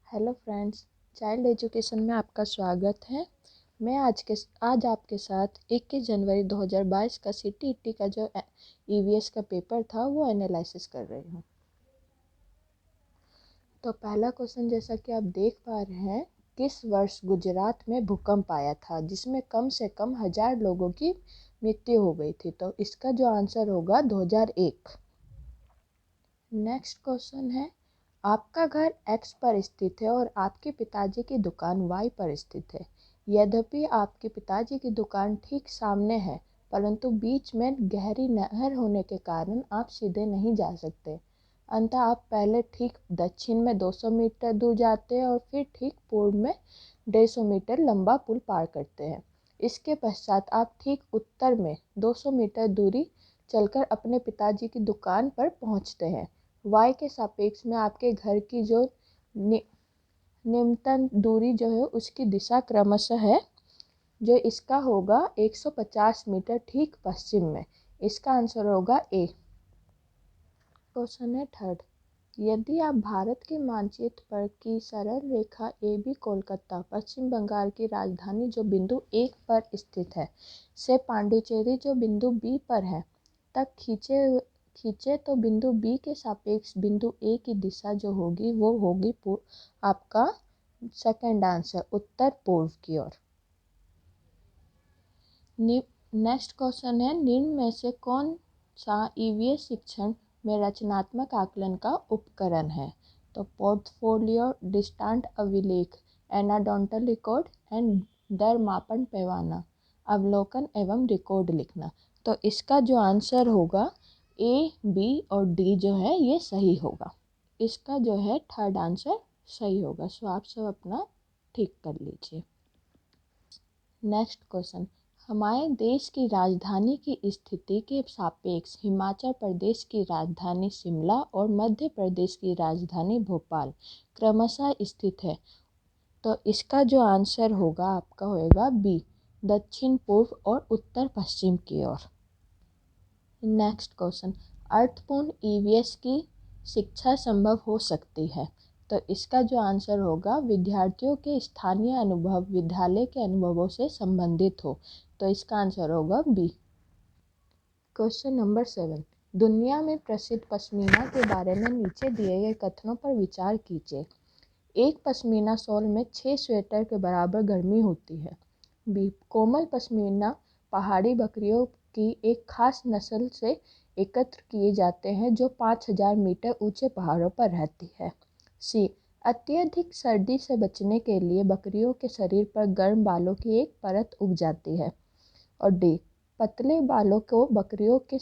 Hello friends, child education में आपका स्वागत है। मैं आज आपके साथ 21 जनवरी 2022 का सीटीईटी का जो ईवीएस का पेपर था वो एनालिसिस कर रही हूँ। तो पहला क्वेश्चन जैसा कि आप देख पा रहे हैं, किस वर्ष गुजरात में भूकंप आया था जिसमें कम से कम 1000 लोगों की मृत्यु हो गई थी। तो इसका जो आंसर होगा 2001। नेक्स्ट क्वेश्चन है, आपका घर X पर स्थित है और आपके पिताजी की दुकान Y पर स्थित है। यद्यपि आपके पिताजी की दुकान ठीक सामने है, परंतु बीच में गहरी नहर होने के कारण आप सीधे नहीं जा सकते। अंततः आप पहले ठीक दक्षिण में 200 मीटर दूर जाते हैं और फिर ठीक पूर्व में 150 मीटर लंबा पुल पार करते हैं। इसके पश्चात आप ठीक उत्तर में 200 मीटर दूरी चलकर अपने पिताजी की दुकान पर पहुंचते हैं। Y के सापेक्ष में आपके घर की जो निम्नतम दूरी जो है उसकी दिशा क्रमशः है, जो इसका होगा 150 मीटर ठीक पश्चिम में। इसका आंसर होगा ए। क्वेश्चन है थर्ड, यदि आप भारत के मानचित्र पर की सरल रेखा ए बी कोलकाता पश्चिम बंगाल की राजधानी जो बिंदु 1 पर स्थित है से पांडुचेरी जो बिंदु बी पर है तक खींचे तो बिंदु बी के सापेक्ष बिंदु ए की दिशा जो होगी वो होगी आपका सेकंड आंसर उत्तर पूर्व की ओर। नेक्स्ट क्वेश्चन है, निम्न में से कौन सा ईवीएस शिक्षण में रचनात्मक आकलन का उपकरण है? तो पोर्टफोलियो, डिस्टेंट अभिलेख, एनाडोंटल रिकॉर्ड एंड दर मापन पैमाना, अवलोकन एवं रिकॉर्ड लिखना। तो इसका जो आंसर होगा ए, बी और डी जो है ये सही होगा। इसका जो है थर्ड आंसर सही होगा। सो आप सब अपना ठीक कर लीजिए। नेक्स्ट क्वेश्चन, हमारे देश की राजधानी की स्थिति के सापेक्ष हिमाचल प्रदेश की राजधानी शिमला और मध्य प्रदेश की राजधानी भोपाल क्रमशः स्थित है। तो इसका जो आंसर होगा आपका होगा बी, दक्षिण पूर्व और उत्तर पश्चिम की ओर। नेक्स्ट क्वेश्चन, अर्थपूर्ण ईवीएस की शिक्षा संभव हो सकती है। तो इसका जो आंसर होगा विद्यार्थियों के स्थानीय अनुभव विद्यालय के अनुभवों से संबंधित हो। तो इसका आंसर होगा बी। क्वेश्चन नंबर 7, दुनिया में प्रसिद्ध पश्मीना के बारे में नीचे दिए गए कथनों पर विचार कीजिए। एक पश्मीना शॉल में 6 स्वेटर के बराबर गर्मी होती है। बी, कोमल पश्मीना पहाड़ी बकरियों की एक खास नस्ल से एकत्र किए जाते हैं जो 5000 मीटर ऊंचे पहाड़ों पर रहती है। सी, अत्यधिक सर्दी से बचने के लिए बकरियों के शरीर पर गर्म बालों की एक परत उग जाती है। और डी, पतले बालों को बकरियों के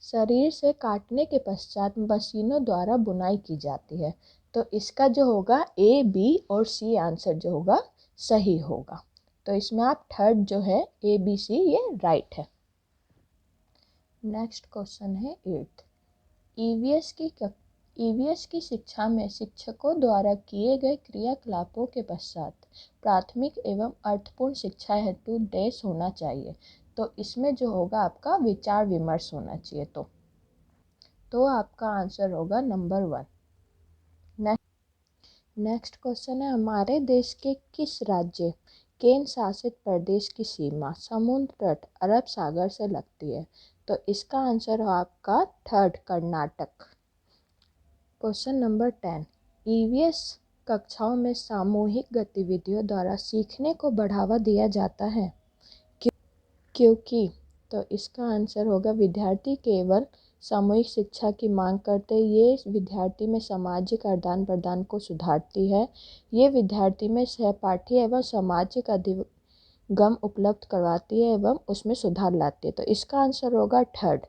शरीर से काटने के पश्चात मशीनों द्वारा बुनाई की जाती है। तो इसका जो होगा ए, बी और सी आंसर जो होगा सही होगा। तो इसमें आप थर्ड जो है ए, बी, सी ये राइट है। नेक्स्ट क्वेश्चन है 8, ईवीएस की शिक्षा में शिक्षकों द्वारा किए गए क्रियाकलापों के पश्चात प्राथमिक एवं अर्थपूर्ण शिक्षा हेतु डैश होना चाहिए। तो इसमें जो होगा आपका विचार विमर्श होना चाहिए। तो आपका आंसर होगा नंबर 1। नेक्स्ट क्वेश्चन है, हमारे देश के किस राज्य केंद्र शासित प्रदेश की सीमा समुद्र तट अरब सागर से लगती है? तो इसका आंसर हो आपका third, Karnataka. Question number 10, EVS कक्षाओं में सामूहिक गतिविधियों द्वारा सीखने को बढ़ावा दिया जाता है क्योंकि? तो इसका आंसर होगा विद्यार्थी केवल सामूहिक शिक्षा की मांग करते हैं। ये विद्यार्थी में सामाजिक आदान प्रदान को सुधारती है। ये विद्यार्थी में सहपाठी एवं सामाजिक अधिगम उपलब्ध करवाती है एवं उसमें सुधार लाती है। तो इसका आंसर होगा थर्ड।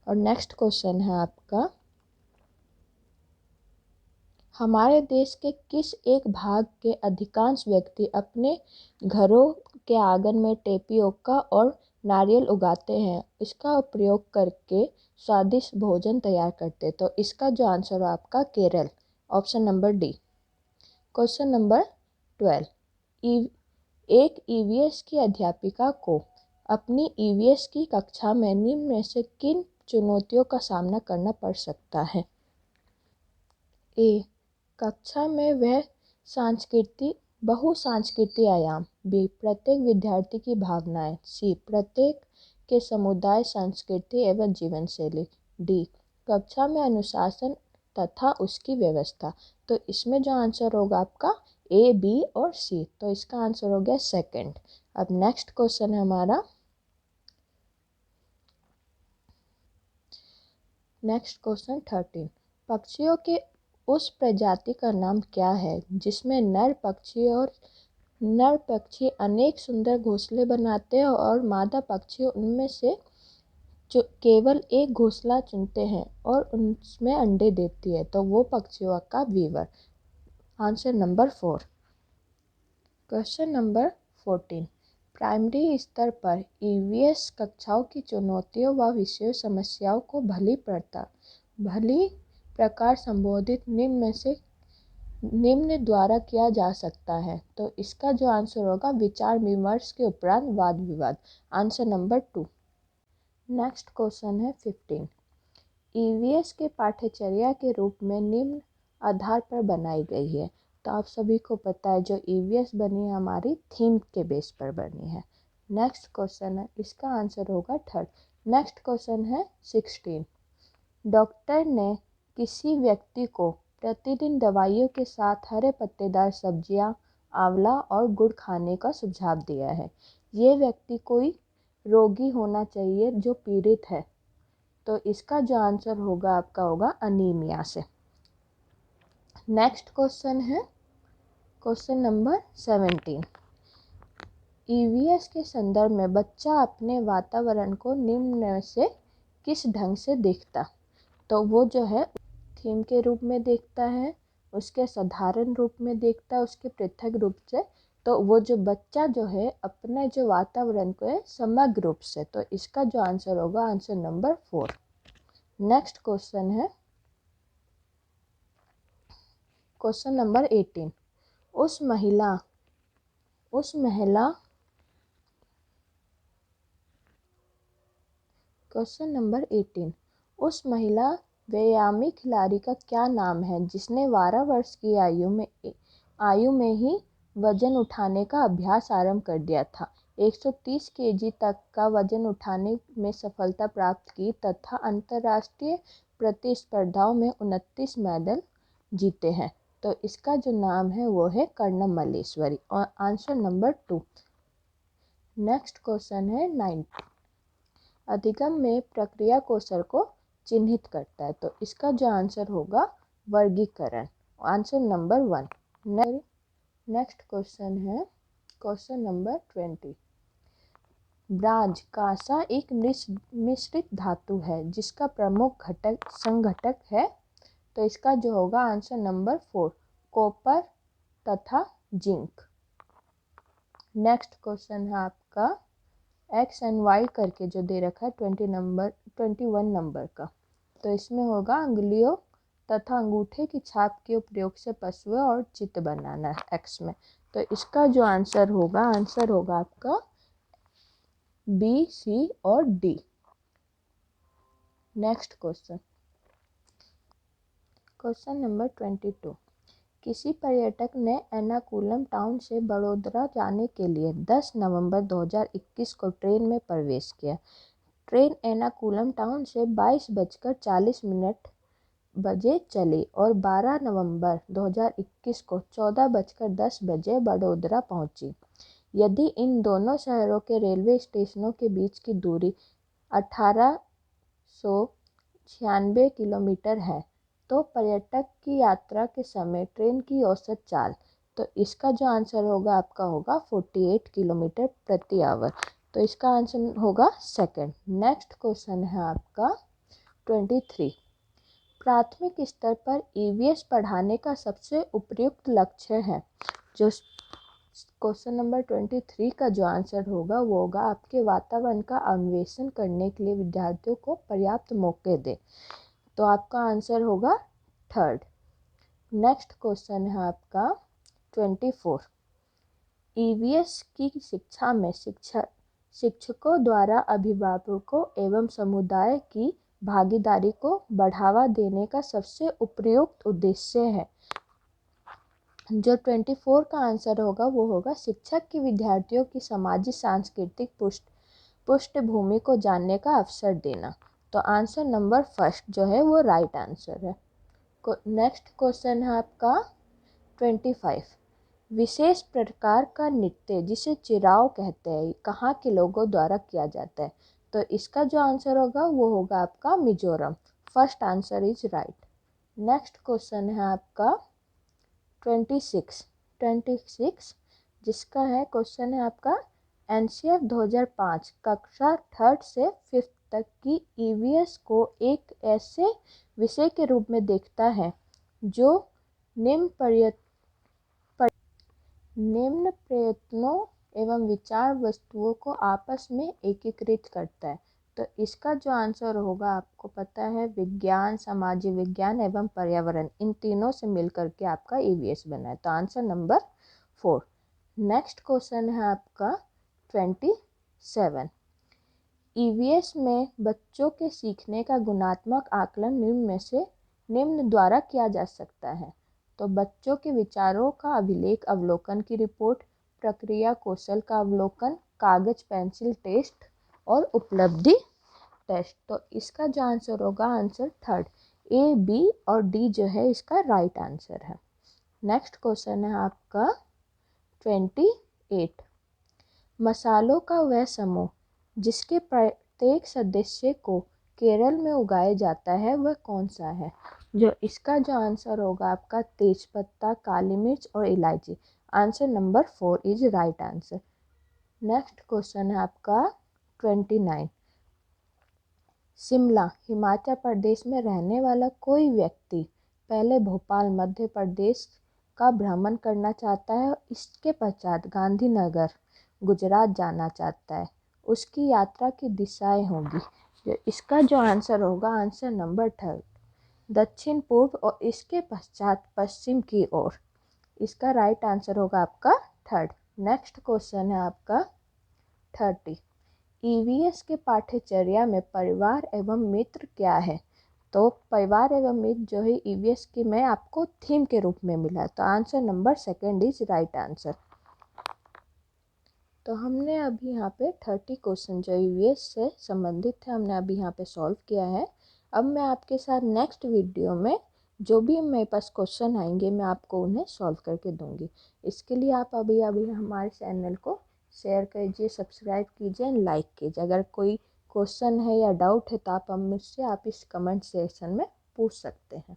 और नेक्स्ट क्वेश्चन है आपका, हमारे देश के किस एक भाग के अधिकांश व्यक्ति अपने घरों के आंगन में टेपियोका और नारियल उगाते हैं, इसका प्रयोग करके स्वादिष्ट भोजन तैयार करते हैं? तो इसका जो आंसर हो आपका Kerala, option number D. Question number 12, एक ईवीएस की अध्यापिका को अपनी ईवीएस की कक्षा में निम्न में से किन चुनौतियों का सामना करना पड़ सकता है? ए, कक्षा में वह बहुसांस्कृतिक आयाम। बी, प्रत्येक विद्यार्थी की भावनाएं। सी, प्रत्येक के समुदाय, संस्कृति एवं जीवन शैली। डी, कक्षा में अनुशासन तथा उसकी व्यवस्था। तो इसमें जो आंसर होगा आपका ए, बी और सी। तो इसका आंसर हो गया सेकंड। अब नेक्स्ट क्वेश्चन है हमारा, नेक्स्ट क्वेश्चन 13। पक्षियों के उस प्रजाति का नाम क्या है जिसमें नर पक्षी अनेक सुंदर घोंसले बनाते हैं और मादा पक्षी उनमें से केवल एक घोंसला चुनते हैं और उसमें अंडे देती है। तो वो पक्षियों का weaver. Answer number 4। Question number 14। Primary स्तर पर ईवीएस कक्षाओं की चुनौतियों व विषय समस्याओं को भली प्रकार संबोधित निम्न द्वारा किया जा सकता है। तो इसका जो आंसर होगा विचार विमर्श के उपरांत वाद विवाद। Answer number 2। नेक्स्ट क्वेश्चन है 15। ईवीएस के पाठ्यचर्या के रूप में निम्न आधार पर बनाई गई है। तो आप सभी को पता है जो ईवीएस बनी है हमारी थीम के बेस पर बनी है। नेक्स्ट क्वेश्चन है, इसका आंसर होगा 3rd। नेक्स्ट क्वेश्चन है 16। डॉक्टर ने किसी व्यक्ति को प्रतिदिन दवाइयों के साथ हरे पत्तेदार सब्जियां, आंवला और गुड़ खाने का सुझाव दिया है। ये व्यक्ति कोई रोगी होना चाहिए जो पीड़ित है। तो इसका जो आंसर होगा आपका होगा अनीमिया से। नेक्स्ट क्वेश्चन है क्वेश्चन नंबर 17। ईवीएस के संदर्भ में बच्चा अपने वातावरण को निम्न में से किस ढंग से देखता। तो वो जो है थीम के रूप में देखता है, उसके साधारण रूप में देखता है, उसके पृथक रूप से। तो वो जो बच्चा जो है अपने जो वातावरण को है समग्र रूप से। तो इसका जो आंसर होगा आंसर नंबर 4। नेक्स्ट क्वेश्चन है क्वेश्चन नंबर 18। Question number 18। उस महिला व्यायामी खिलाड़ी का क्या नाम है जिसने 12 वर्ष की आयु में ही वजन उठाने का अभ्यास आरंभ कर दिया था, 130 केजी तक का वजन उठाने में सफलता प्राप्त की तथा अंतर्राष्ट्रीय प्रतिस्पर्धाओं में 29 मेडल जीते हैं। तो इसका जो नाम है वो है कर्णम मल्लेश्वरी। और आंसर नंबर 2। नेक्स्ट क्वेश्चन है 9। अधिगम में प्रक्रिया कौशल को चिन्हित करता है। तो इसका जो आंसर होगा वर्गीकरण। Answer number 1। नेक्स्ट क्वेश्चन है क्वेश्चन नंबर 20। ब्राज कांसा एक मिश्रित धातु है जिसका प्रमुख संघटक है। तो इसका जो होगा आंसर नंबर 4 कॉपर तथा जिंक। नेक्स्ट क्वेश्चन है आपका एक्स एंड वाई करके जो दे रखा है 21 नंबर का। तो इसमें होगा अंगुलियों तथा अंगूठे की छाप के उपयोग से पशुओं और चित्र बनाना है एक्स में। तो इसका जो आंसर होगा आपका बी, सी और डी। Next question number 22। किसी पर्यटक ने एर्नाकुलम टाउन से बड़ोदरा जाने के लिए 10 नवंबर 2021 को ट्रेन में प्रवेश किया। ट्रेन एर्नाकुलम टाउन से 22:40 बजे चली और 12 नवंबर 2021 को 14:10 बजे बड़ोदरा पहुंची। यदि इन दोनों शहरों के रेलवे स्टेशनों के बीच की दूरी 1896 किलोमीटर है तो पर्यटक की यात्रा के समय ट्रेन की औसत चाल। तो इसका जो आंसर होगा आपका होगा 48 किलोमीटर प्रति आवर। तो इसका आंसर होगा सेकंड। नेक्स्ट क्वेश्चन है आपका 23। प्राथमिक स्तर पर ईवीएस पढ़ाने का सबसे उपयुक्त लक्ष्य है। जो क्वेश्चन नंबर 23 का जो आंसर होगा वो होगा आपके वातावरण का अन्वेषण करने के लिए विद्यार्थियों को पर्याप्त मौके दे। तो आपका आंसर होगा 3rd। नेक्स्ट क्वेश्चन है आपका 24। ईवीएस की शिक्षा में शिक्षकों द्वारा अभिभावकों एवं समुदाय की भागीदारी को बढ़ावा देने का सबसे उपयुक्त उद्देश्य है। जो 24 का आंसर होगा वो होगा शिक्षक की विद्यार्थियों की सामाजिक सांस्कृतिक पृष्ठभूमि को जानने का अवसर देना। तो आंसर नंबर फर्स्ट जो है वो राइट आंसर है। नेक्स्ट क्वेश्चन है आपका 25। विशेष प्रकार का नृत्य जिसे चिराव कहते हैं कहाँ के लोगों द्वारा किया जाता है। तो इसका जो आंसर होगा वो होगा आपका Mizoram. First answer is right. Next question है आपका 26 जिसका है क्वेश्चन है आपका एनसीएफ 2005 कक्षा 3rd से 5th तक की ईवीएस को एक ऐसे विषय के रूप में देखता है जो निम्न प्रयत्नों एवं विचार वस्तुओं को आपस में एकीकृत करता है। तो इसका जो आंसर होगा आपको पता है विज्ञान, सामाजिक विज्ञान एवं पर्यावरण, इन तीनों से मिलकर के आपका ईवीएस बना है। तो आंसर नंबर 4। नेक्स्ट क्वेश्चन है आपका 27। ईवीएस में बच्चों के सीखने का गुणात्मक आकलन निम्न द्वारा किया जा सकता है। तो बच्चों के विचारों का अभिलेख अवलोकन की रिपोर्ट, प्रक्रिया कौशल का अवलोकन, कागज पेंसिल टेस्ट और उपलब्धि टेस्ट। तो इसका जो आंसर होगा आंसर 3rd, ए, बी और डी जो है इसका राइट आंसर है। नेक्स्ट क्वेश्चन है आपका 28। मसालों का वह समूह जिसके प्रत्येक सदस्य को केरल में उगाया जाता है वह कौन सा है। जो इसका जो आंसर होगा आपका तेजपत्ता, काली मिर्च और इलायची। Answer number 4 is right answer. Next question है आपका 29। शिमला हिमाचल प्रदेश में रहने वाला कोई व्यक्ति पहले भोपाल मध्य प्रदेश का भ्रमण करना चाहता है, इसके पश्चात गांधीनगर गुजरात जाना चाहता है। उसकी यात्रा की दिशाएं होंगी। इसका जो आंसर होगा आंसर नंबर 3rd, दक्षिण पूर्व और इसके पश्चात पश्चिम की ओर। इसका राइट आंसर होगा आपका 3rd। नेक्स्ट क्वेश्चन है आपका 30। ईवीएस के पाठ्यचर्या में परिवार एवं मित्र क्या है। तो परिवार एवं मित्र जो है ईवीएस की में आपको थीम के रूप में मिला। तो answer number 2 is right answer. तो हमने अभी यहाँ पे 30 क्वेश्चन जो ईवीएस से संबंधित है हमने अभी यहाँ पे सॉल्व किया है। अब मैं आपके साथ नेक्स्ट वीडियो में जो भी मेरे पास क्वेश्चन आएंगे मैं आपको उन्हें सॉल्व करके दूंगी। इसके लिए आप अभी हमारे चैनल को शेयर कीजिए, सब्सक्राइब कीजिए, लाइक कीजिए। अगर कोई क्वेश्चन है या डाउट है तो आप मुझसे इस कमेंट सेक्शन में पूछ सकते हैं।